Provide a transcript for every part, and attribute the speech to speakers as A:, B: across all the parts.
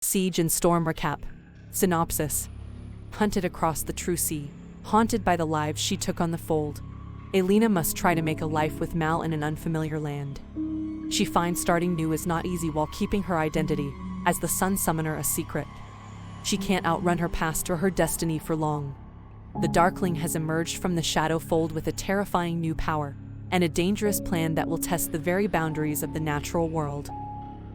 A: Siege and Storm Recap. Synopsis. Hunted across the true sea, haunted by the lives she took on the fold, Alina must try to make a life with Mal in an unfamiliar land. She finds starting new is not easy while keeping her identity as the Sun Summoner a secret. She can't outrun her past or her destiny for long. The Darkling has emerged from the shadow fold with a terrifying new power and a dangerous plan that will test the very boundaries of the natural world.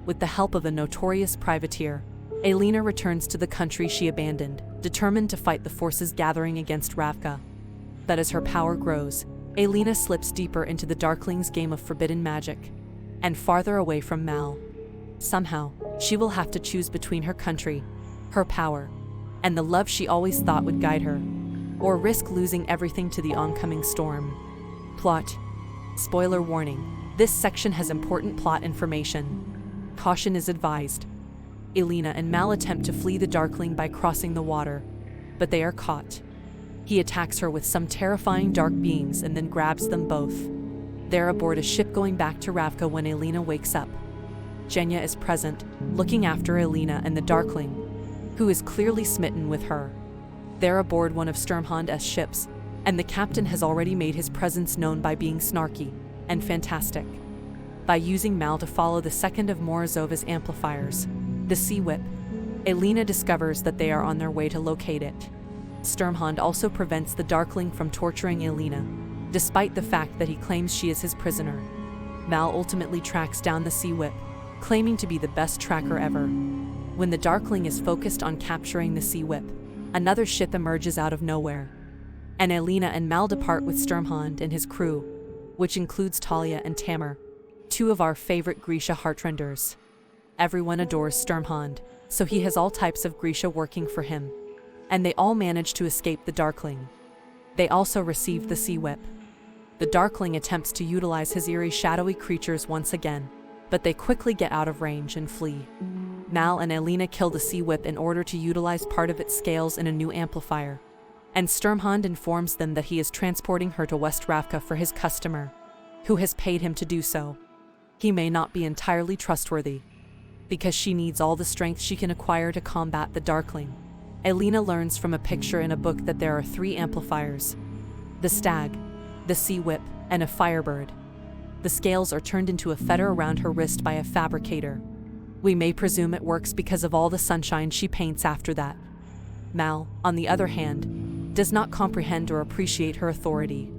A: With the help of a notorious privateer, Alina returns to the country she abandoned, determined to fight the forces gathering against Ravka. But as her power grows, Alina slips deeper into the Darkling's game of forbidden magic, and farther away from Mal. Somehow, she will have to choose between her country, her power, and the love she always thought would guide her, or risk losing everything to the oncoming storm. Plot. Spoiler warning, this section has important plot information. Caution is advised. Alina and Mal attempt to flee the Darkling by crossing the water, but they are caught. He attacks her with some terrifying dark beings and then grabs them both. They're aboard a ship going back to Ravka when Alina wakes up. Genya is present, looking after Alina and the Darkling, who is clearly smitten with her. They're aboard one of Sturmhand's ships, and the captain has already made his presence known by being snarky and fantastic. By using Mal to follow the second of Morozova's amplifiers, the Sea Whip, Alina discovers that they are on their way to locate it. Sturmhand also prevents the Darkling from torturing Alina, despite the fact that he claims she is his prisoner. Mal ultimately tracks down the Sea Whip, claiming to be the best tracker ever. When the Darkling is focused on capturing the Sea Whip, another ship emerges out of nowhere, and Alina and Mal depart with Sturmhand and his crew, which includes Talia and Tamer, two of our favorite Grisha heartrenders. Everyone adores Sturmhand, so he has all types of Grisha working for him, and they all manage to escape the Darkling. They also receive the Sea Whip. The Darkling attempts to utilize his eerie shadowy creatures once again, but they quickly get out of range and flee. Mal and Alina kill the Sea Whip in order to utilize part of its scales in a new amplifier, and Sturmhand informs them that he is transporting her to West Ravka for his customer, who has paid him to do so. He may not be entirely trustworthy, because she needs all the strength she can acquire to combat the Darkling. Alina learns from a picture in a book that there are 3 amplifiers: the Stag, the Sea Whip, and a Firebird. The scales are turned into a fetter around her wrist by a fabricator. We may presume it works because of all the sunshine she paints after that. Mal, on the other hand, does not comprehend or appreciate her authority.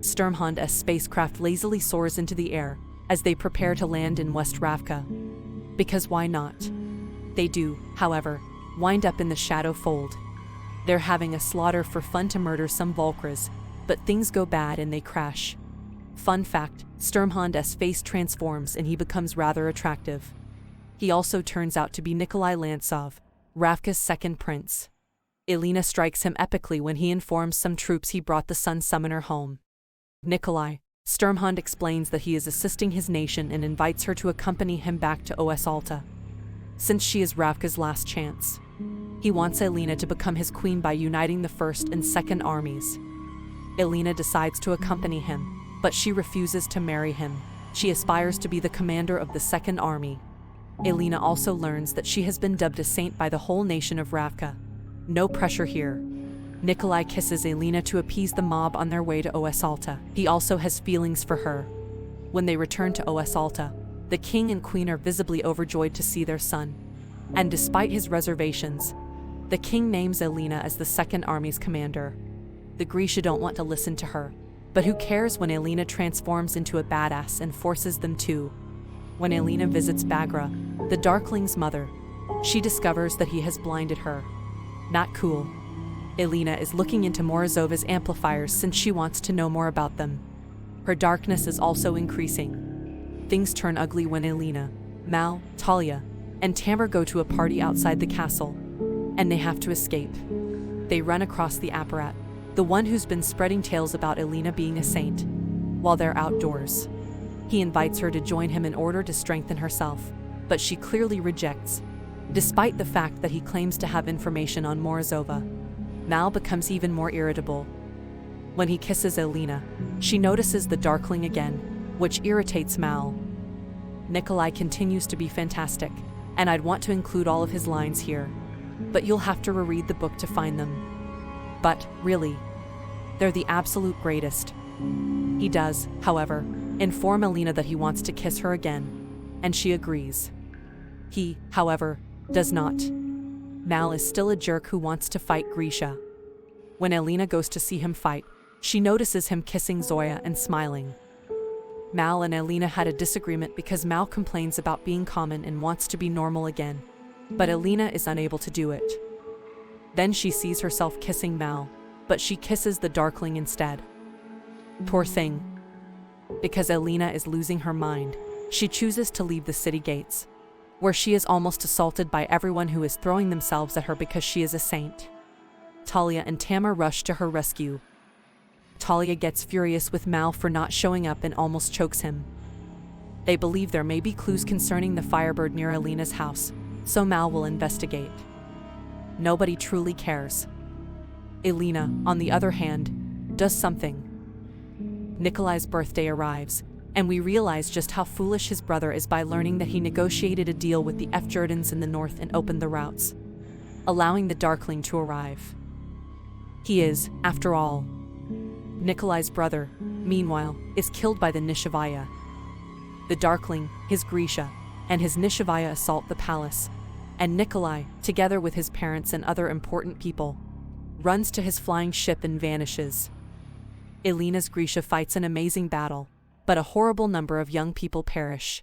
A: Sturmhand's spacecraft lazily soars into the air as they prepare to land in West Ravka. Because why not? They do, however, wind up in the shadow fold. They're having a slaughter for fun to murder some Volkras, but things go bad and they crash. Fun fact, Sturmhand's face transforms and he becomes rather attractive. He also turns out to be Nikolai Lantsov, Ravka's second prince. Alina strikes him epically when he informs some troops he brought the Sun Summoner home. Nikolai, Sturmhand explains that he is assisting his nation and invites her to accompany him back to Os Alta, since she is Ravka's last chance. He wants Alina to become his queen by uniting the First and Second armies. Alina decides to accompany him, but she refuses to marry him. She aspires to be the commander of the Second Army. Alina also learns that she has been dubbed a saint by the whole nation of Ravka. No pressure here. Nikolai kisses Alina to appease the mob on their way to Os Alta. He also has feelings for her. When they return to Os Alta, the king and queen are visibly overjoyed to see their son. And despite his reservations, the king names Alina as the Second Army's commander. The Grisha don't want to listen to her, but who cares when Alina transforms into a badass and forces them to. When Alina visits Bagra, the Darkling's mother, she discovers that he has blinded her. Not cool. Alina is looking into Morozova's amplifiers since she wants to know more about them. Her darkness is also increasing. Things turn ugly when Alina, Mal, Talia, and Tamer go to a party outside the castle, and they have to escape. They run across the apparat, the one who's been spreading tales about Alina being a saint, while they're outdoors. He invites her to join him in order to strengthen herself, but she clearly rejects, despite the fact that he claims to have information on Morozova. Mal becomes even more irritable. When he kisses Alina, she notices the Darkling again, which irritates Mal. Nikolai continues to be fantastic, and I'd want to include all of his lines here, but you'll have to reread the book to find them. But, really, they're the absolute greatest. He does, however, inform Alina that he wants to kiss her again, and she agrees. He, however, does not. Mal is still a jerk who wants to fight Grisha. When Alina goes to see him fight, she notices him kissing Zoya and smiling. Mal and Alina had a disagreement because Mal complains about being common and wants to be normal again, but Alina is unable to do it. Then she sees herself kissing Mal, but she kisses the Darkling instead. Poor thing. Because Alina is losing her mind, she chooses to leave the city gates, where she is almost assaulted by everyone who is throwing themselves at her because she is a saint. Talia and Tamar rush to her rescue. Talia gets furious with Mal for not showing up and almost chokes him. They believe there may be clues concerning the Firebird near Alina's house, so Mal will investigate. Nobody truly cares. Alina, on the other hand, does something. Nikolai's birthday arrives, and we realize just how foolish his brother is by learning that he negotiated a deal with the Fjordans in the north and opened the routes, allowing the Darkling to arrive. He is, after all, Nikolai's brother, meanwhile, is killed by the Nishavaya. The Darkling, his Grisha, and his Nishavaya assault the palace, and Nikolai, together with his parents and other important people, runs to his flying ship and vanishes. Alina's Grisha fights an amazing battle, but a horrible number of young people perish.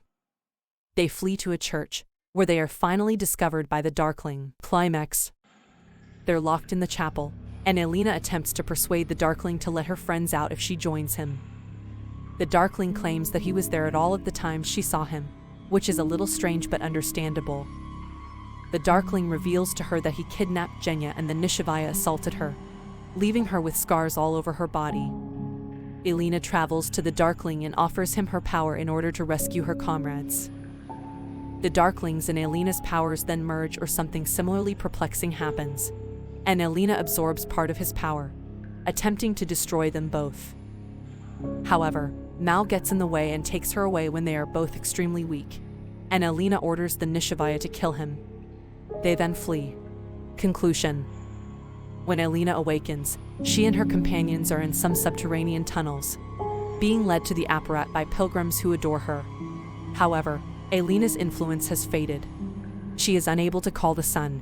A: They flee to a church, where they are finally discovered by the Darkling. Climax. They're locked in the chapel, and Alina attempts to persuade the Darkling to let her friends out if she joins him. The Darkling claims that he was there at all of the times she saw him, which is a little strange but understandable. The Darkling reveals to her that he kidnapped Jenya and the Nishavaya assaulted her, leaving her with scars all over her body. Alina travels to the Darkling and offers him her power in order to rescue her comrades. The Darklings and Alina's powers then merge or something similarly perplexing happens, and Alina absorbs part of his power, attempting to destroy them both. However, Mal gets in the way and takes her away when they are both extremely weak, and Alina orders the Nishavaya to kill him. They then flee. Conclusion. When Alina awakens, she and her companions are in some subterranean tunnels, being led to the apparat by pilgrims who adore her. However, Alina's influence has faded. She is unable to call the sun,